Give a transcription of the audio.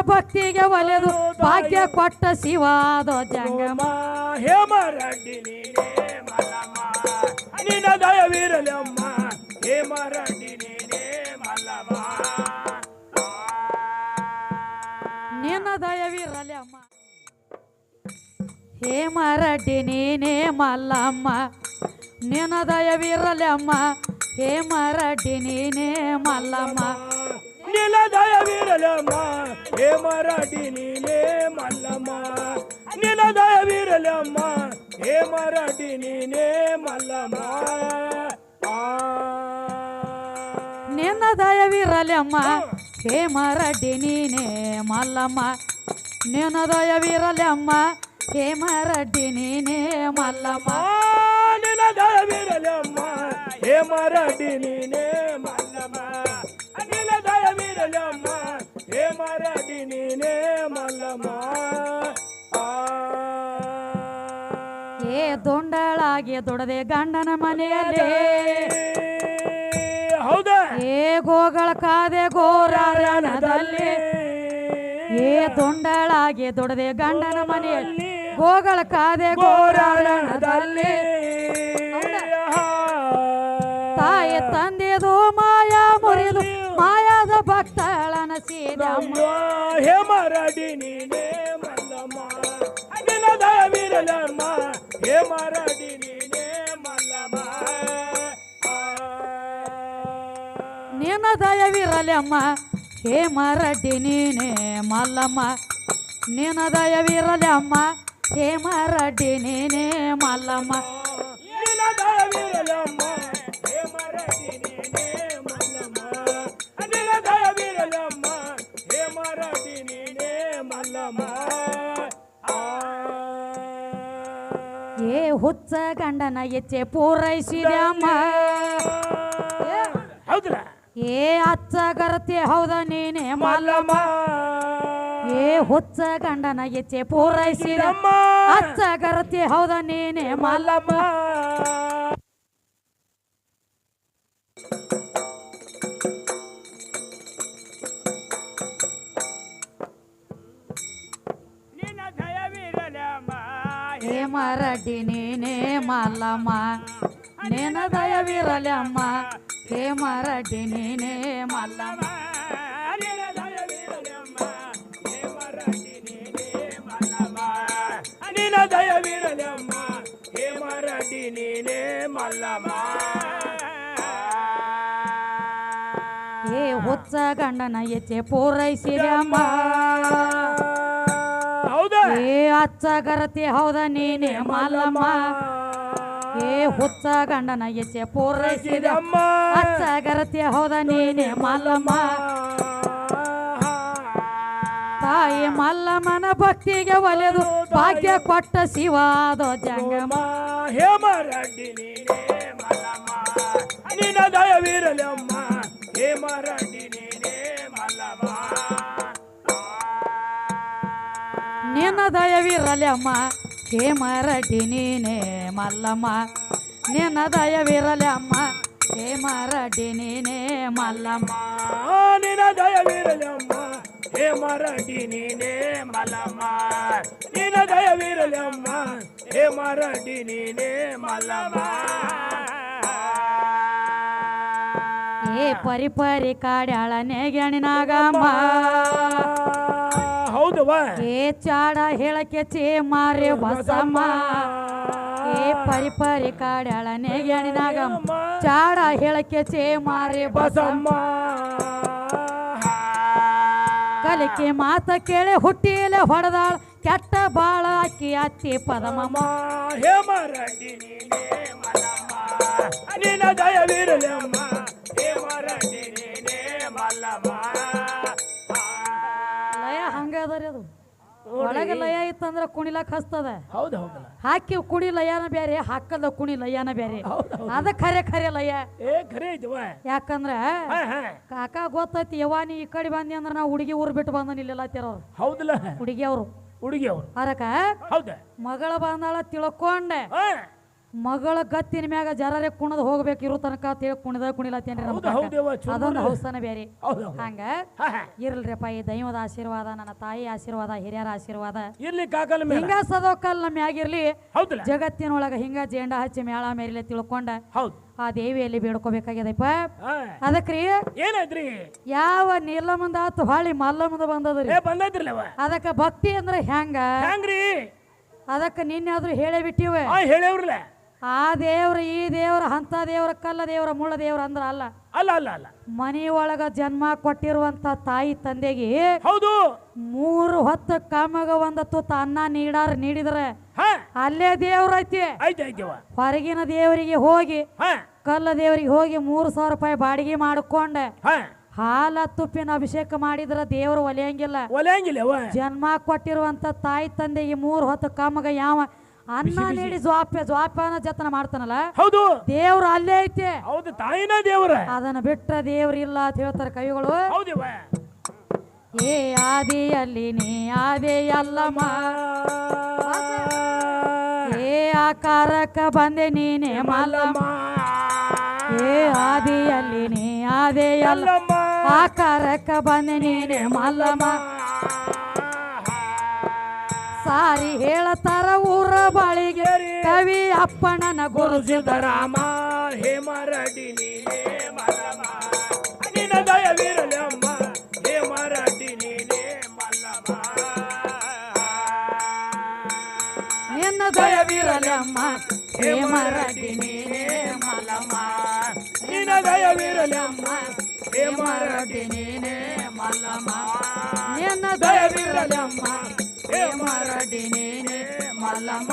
ಭಕ್ತಿಗೆ ಒಲೆದು ಭಾಗ್ಯ ಕೊಟ್ಟ ಶಿವಾದ ಜಂಗಮ ಹೇಮರಡ್ಡಿ ನೀನೇ ಮಲ್ಲಮ್ಮ ನಿನ್ನ ದಯವಿರಲಮ್ಮ ಹೇಮರಡ್ಡಿ ನೀನೇ ಮಲ್ಲಮ್ಮ ನಿನ್ನ ದಯವಿರಲಮ್ಮ ಹೇಮರಡ್ಡಿ ನೀನೇ ಮಲ್ಲಮ್ಮ ನಿನ್ನ ದಯವಿರಲಮ್ಮ ಹೇಮರಡ್ಡಿ ನೀನೇ ಮಲ್ಲಮ್ಮ ನಿನ್ನ ದಯವಿರಲಮ್ಮ ಹೇಮರಡ್ಡಿ ನೀನೇ ಮಲ್ಲಮ್ಮ ನಿನ್ನ ದಯವಿರಲಮ್ಮ ಹೇಮರಡ್ಡಿ ನೀನೇ ಮಲ್ಲಮ್ಮ ನಿನ್ನ ದಯವಿರಲಮ್ಮ ಹೇಮರಡ್ಡಿ ನೀನೇ ಮಲ್ಲಮ್ಮ ನಿನ್ನ ದಯವಿರಲಮ್ಮ ಹೇಮರಡ್ಡಿ ನೀನೇ ಮಲ್ಲಮ್ಮ ನಿನ್ನ ದಯವಿರಲಮ್ಮ ಹೇಮರಡ್ಡಿ ನೀನೇ ಮಲ್ಲಮ್ಮ ನಿನ್ನ ದಯವಿರಲಮ್ಮ ಹೇಮರಡ್ಡಿ ನೀನೇ ಮಲ್ಲಮ್ಮ ಏ ದೊಂಡಳಾಗಿ ದುಡದೆ ಗಂಡನ ಮನೆಯಲ್ಲಿ ಹೌದಾ ಏ ಗೋಗಳ ಕಾದೆ ಗೋರಾರಣದಲ್ಲಿ ಏ ದೊಂಡಳಾಗಿ ದುಡದೆ ಗಂಡನ ಮನೆಯಲ್ಲಿ ಗೋಗಳ ಕಾದೆ ಗೋರಾರಣದಲ್ಲಿ ತಾಯಿ ತಂದೆದು ಮಾಯಾ ಮುರಿದು ಮಾಯಾದ ಭಕ್ತಳನ ಸೀದಮ್ಮ ಹೇಮರಡ್ಡಿ ನೀನೇ ಮಲ್ಲಮ್ಮ ನಿನ್ನ ದಯವಿರಲಮ್ಮ ಹೇಮರಡ್ಡಿ ನೀನೇ ಮಲ್ಲಮ್ಮ ನಿನ್ನ ದಯವಿರಲಮ್ಮ ಹೇಮರಡ್ಡಿ ನೀನೇ ಮಲ್ಲಮ್ಮ ನಿನ್ನ ದಯವಿರಲಮ್ಮ ಹೇಮರಡ್ಡಿ ನೀನೇ ಮಲ್ಲಮ್ಮ ನಿನ್ನ ದಯವಿರಲಮ್ಮ ಹೇಮರಡ್ಡಿ ನೀನೇ ಮಲ್ಲಮ್ಮ ನಿನ್ನ ದಯವಿರಲಮ್ಮ ಹೇಮರಡ್ಡಿ ನೀನೇ ಮಲ್ಲಮ್ಮ ಏ ಹುಚ್ಚ ಗಂಡನ ಎಚ್ಚೆ ಪೂರೈಸಿದಮ್ಮ ಹೌದ್ರ ಏ ಅಚ್ಚ ಗರತಿ ಹೌದ ನೀನೇ ಮಲ್ಲಮ್ಮ ಮಲ್ಲಮ್ಮ ಏ ಹುಚ್ಚ ಗಂಡನ ಎಚ್ಚೆ ಪೂರೈಸಿದಮ್ಮ ಅಚ್ಚ ಗರತಿ ಹೌದ ನೀನೇ ಮಲ್ಲಮ್ಮ ನಿನ್ನ ದಯವಿರಲಮ್ಮ ಹೇಮರಡ್ಡಿ ನೀನೇ ಮಲ್ಲಮ್ಮ ನಿನ್ನ ದಯವಿರಲಮ್ಮ ಹೇಮರಡ್ಡಿ ನೀನೇ ಮಲ್ಲಮ್ಮ ನಿನ್ನ ದಯವಿರಲಮ್ಮ ಹೇಮರಡ್ಡಿ ನೀನೇ ಮಲ್ಲಮ್ಮ ನಿನ್ನ ದಯವಿರಲಮ್ಮ ಹೇಮರಡ್ಡಿ ನೀನೇ ಮಲ್ಲಮ್ಮ ಏ ಹುಚ್ಚ ಗಂಡನ ಎಚ್ಚೆ ಪೂರೈಸಿದಮ್ಮ ಹೌದಾ ಏ ಅಚ್ಚ ಗರತಿ ಹೌದ ನೀನೇ ಮಲ್ಲಮ್ಮ ಏ ಹುಚ್ಚ ಗಂಡನ ಎಚ್ಚೆ ಪೂರೈಸಿದಮ್ಮ ಅಚ್ಚ ಗರತಿ ಹೌದ ನೀನೇ ಮಲ್ಲಮ್ಮ ತಾಯಿ ಮಲ್ಲಮ್ಮನ ಭಕ್ತಿಗೆ ಒಲೆದು ಭಾಗ್ಯ ಕೊಟ್ಟ ಶಿವಾದ ಜಂಗಮ ಹೇಮರಡ್ಡಿ ನೀನೇ ಮಲ್ಲಮ್ಮ ನಿನ್ನ ದಯವಿರಲಮ್ಮ ಹೇಮರಡ್ಡಿ ನೀನೇ ಮಲ್ಲಮ್ಮ ನಿನ್ನ ದಯವಿರಲಮ್ಮ ಹೇಮರಡ್ಡಿ ನೀನೇ ಮಲ್ಲಮ್ಮ ನಿನ್ನ ದಯವಿರಲಮ್ಮ ಹೇಮರಡ್ಡಿ ನೀನೇ ಮಲ್ಲಮ್ಮ ನಿನ್ನ ದಯವಿರಲಮ್ಮ ಹೇಮರಡ್ಡಿ ನೀನೇ ಮಲ್ಲಮ್ಮ ನಿನ್ನ ದಯವಿರಲಮ್ಮ ಹೇಮರಡ್ಡಿ ನೀನೇ ಮಲ್ಲಮ್ಮ ಏ ಪರಿ ಕಾಡ್ಯಾಳ ನೇಗಣಿನಾಗಮ್ಮ ಹೌದವಾ ಏ ಚಾಡ ಹೇಳಕ್ಕೆ ಚೇ ಮಾರಿ ಬಸಮ್ಮ ಏ ಪರಿ ಕಾಡ್ಯಾಳ ನೇಗಣಿನಾಗಮ್ಮ ಚಾಡ ಹೇಳಕ್ಕೆ ಚೇ ಮಾರಿ ಬಸಮ್ಮ ಕಲಿಕೆ ಮಾತ ಕೇಳಿ ಹುಟ್ಟಿಲೆ ಹೊಡೆದಾಳ ಕೆಟ್ಟ ಬಾಳ ಅಕ್ಕಿ ಅತ್ತಿ ಪದಮಮ್ಮ ಹೇಮರಡ್ಡಿ ನೀನೇ ಮಲ್ಲಮ್ಮ ನಿನ್ನ ದಯವಿರಲಮ್ಮ ಹೇಮರಡ್ಡಿ ನೀನೇ ಮಲ್ಲಮ್ಮ ಲಯ ಹಂಗದರಿ ಅದು ಒಳಗೆ ಲಯ ಇತ್ತಂದ್ರ ಕುಣಿಲಕ್ ಹಸ್ತದ ಹೌದು ಹೌದಲ್ಲ ಹಾಕಿ ಕುಣಿ ಲಯನ ಬೇರೆ ಹಾಕದ ಕುಣಿ ಲಯನ ಬೇರೆ ಅದ ಖರೆ ಲಯ ಏ ಖರೆ ಐತಿವ ಯಾಕಂದ್ರ ಕಾಕ ಗೊತ್ತೈತಿ ಯವ್ವ ನೀ ಈ ಕಡೆ ಬಂದಿ ಅಂದ್ರ ನಾ ಹುಡುಗಿ ಊರ್ ಬಿಟ್ಟು ಬಂದ ನಿಲ್ಲತ್ತಿರೋರು ಹೌದಲ್ಲ ಹುಡುಗಿ ಅವರು ಹುಡುಗಿ ಅವರು ಅದಕ್ಕ ಹೌದ ಮಗಳ ಬಂದಾಳ ತಿಳ್ಕೊಂಡೆ ಮಗಳ ಗತ್ತಿನ ಮ್ಯಾಗ ಜರರೆ ಕುಣದ್ ಹೋಗ್ಬೇಕು ಇರೋ ತನಕ ತಿಳಿ ಕುಣಿಲತ್ತೇನ್ರಿ ನಮ್ಮ ಕಾಕ. ಹೌದವ್ವ, ಚೂರು ಅದೊಂದು ಹೌಸನ ಬೇರೆ ಹೌದು ಹಂಗ ಹಾ ಹಾ ಇರ್ಲ್ರಿಪ್ಪ ಈ ದೈವದ ಆಶೀರ್ವಾದ ನನ್ನ ತಾಯಿ ಆಶೀರ್ವಾದ ಹಿರಿಯರ ಆಶೀರ್ವಾದ ಇರ್ಲಿ ಕಾಕಲ ಮೇಲೆ ಹಿಂಗ ಸದೋಕಲ್ ನಮ್ಮ ಮ್ಯಾಗಿರ್ಲಿ. ಹೌದಲ್ಲ ಜಗತ್ತಿನೊಳಗ ಹಿಂಗ ಜೇಂಡ ಹಚ್ಚಿ ಮೇಳ ಮೇರಿಲೆ ತಿಳ್ಕೊಂಡ ಹೌದು ಆ ದೇವಿಯಲ್ಲಿ ಬೇಡ್ಕೋಬೇಕಾಗ್ಯದಪ್ಪ. ಹಾ ಅದಕ್ರಿ ಏನಾಯ್ತ್ರಿ ಯಾವ ನೀಲಮಂದ ಆತು ಹೊಳ್ಳಿ ಮಲ್ಲಮಂದ ಬಂದದ್ರಿ. ಏ ಬಂದೈತ್ರಿಲ್ಲವ ಅದಕ್ಕ ಭಕ್ತಿ ಅಂದ್ರೆ ಹೆಂಗ ಹೆಂಗ್ರಿ ಅದಕ್ಕ ನಿನ್ಯಾದ್ರು ಹೇಳೇ ಬಿಟ್ಟಿವ. ಹಾ ಹೇಳವ್ರಲ್ಲ ಆ ದೇವ್ರ ಈ ದೇವ್ರ ಅಂತ ದೇವ್ರ ಕಲ್ಲ ದೇವ್ರ ಮುಳ್ಳ ದೇವ್ರ ಅಂದ್ರ ಅಲ್ಲ. ಅಲ್ಲ ಅಲ್ಲ ಅಲ್ಲ ಮನೆಯೊಳಗ ಜನ್ಮ ಕೊಟ್ಟಿರುವಂತ ತಾಯಿ ತಂದೆಗೆ ಹೌದು 3 ಹೊತ್ತು ಕಾಮಗ ಒಂದ ತುತ್ತ ಅನ್ನ ನೀಡಿದ್ರೆ ಹಾ ಅಲ್ಲೇ ದೇವ್ರ ಐತಿ. ಆಯ್ತು ಆಯ್ತವ ಹೊರಗಿನ ದೇವರಿಗೆ ಹೋಗಿ ಹಾ ಕಲ್ಲ ದೇವರಿಗೆ ಹೋಗಿ 3,000 ರೂಪಾಯಿ ಬಾಡಿಗೆ ಮಾಡ್ಕೊಂಡ ಹಾ ಹಾಲ ತುಪ್ಪಿನ ಅಭಿಷೇಕ ಮಾಡಿದ್ರ ದೇವ್ರು ಒಲೆಯಂಗಿಲ್ಲ. ಒಲೆಯಂಗಿಲ್ಲವ ಜನ್ಮ ಕೊಟ್ಟಿರುವಂತ ತಾಯಿ ತಂದೆಗೆ 3 ಹೊತ್ತು ಕಾಮಗ ಯಾವ ಅನ್ನ ನೀಡಿ ಜ್ವಾಪ್ಯನ ಜತನ ಮಾಡ್ತಾನಲ್ಲ ಹೌದು ದೇವ್ರು ಅಲ್ಲೇ ಐತಿ. ಹೌದು ತಾಯಿನ ದೇವ್ರ ಅದನ್ನ ಬಿಟ್ಟ ದೇವ್ರ ಇಲ್ಲ ಅಂತ ಹೇಳ್ತಾರ ಕವಿಗಳು. ಹೌದಿವ ಏ ಆದಿಯಲ್ಲಿ ನೀ ಆದೆ ಅಲ್ಲಮ್ಮ, ಏ ಆಕಾರಕ್ಕ ಬಂದೆ ನೀನೆ ಮಲ್ಲಮ್ಮ. ಏ ಆದಿಯಲ್ಲಿ ನೀ ಆದೆ ಅಲ್ಲಮ್ಮ, ಆಕಾರಕ್ಕ ಬಂದೆ ನೀನೆ ಮಲ್ಲಮ್ಮ. ಸಾರಿ ಹೇಳತಾರ ಊರ ಬಾಳಿಗೆ ಕವಿ ಅಪ್ಪಣ್ಣನ ಗುರು ಸಿದ್ದರಾಮ. ಹೇ ಮರಾಠಿ ನೀನೇ ಮಲ್ಲಮ್ಮ, ನಿನ್ನ ದಯವಿರಲಮ್ಮ. ಹೇ ಮರಾಠಿ ನೀನೇ ಮಲ್ಲಮ್ಮ, ನಿನ್ನ ದಯವಿರಲಮ್ಮ. ಹೇ ಮರಾಠಿ ನೀನೇ ಮಲ್ಲಮ್ಮ, ನಿನ್ನ ದಯವಿರಲಮ್ಮ. ಹೇ ಮರಾಠಿ ನೀನೇ ಮಲ್ಲಮ್ಮ, ನಿನ್ನ ದಯವಿರಲಮ್ಮ. ಹೇ ಮರಾಠಿ ನೀನೇ ಮಲ್ಲಮ್ಮ.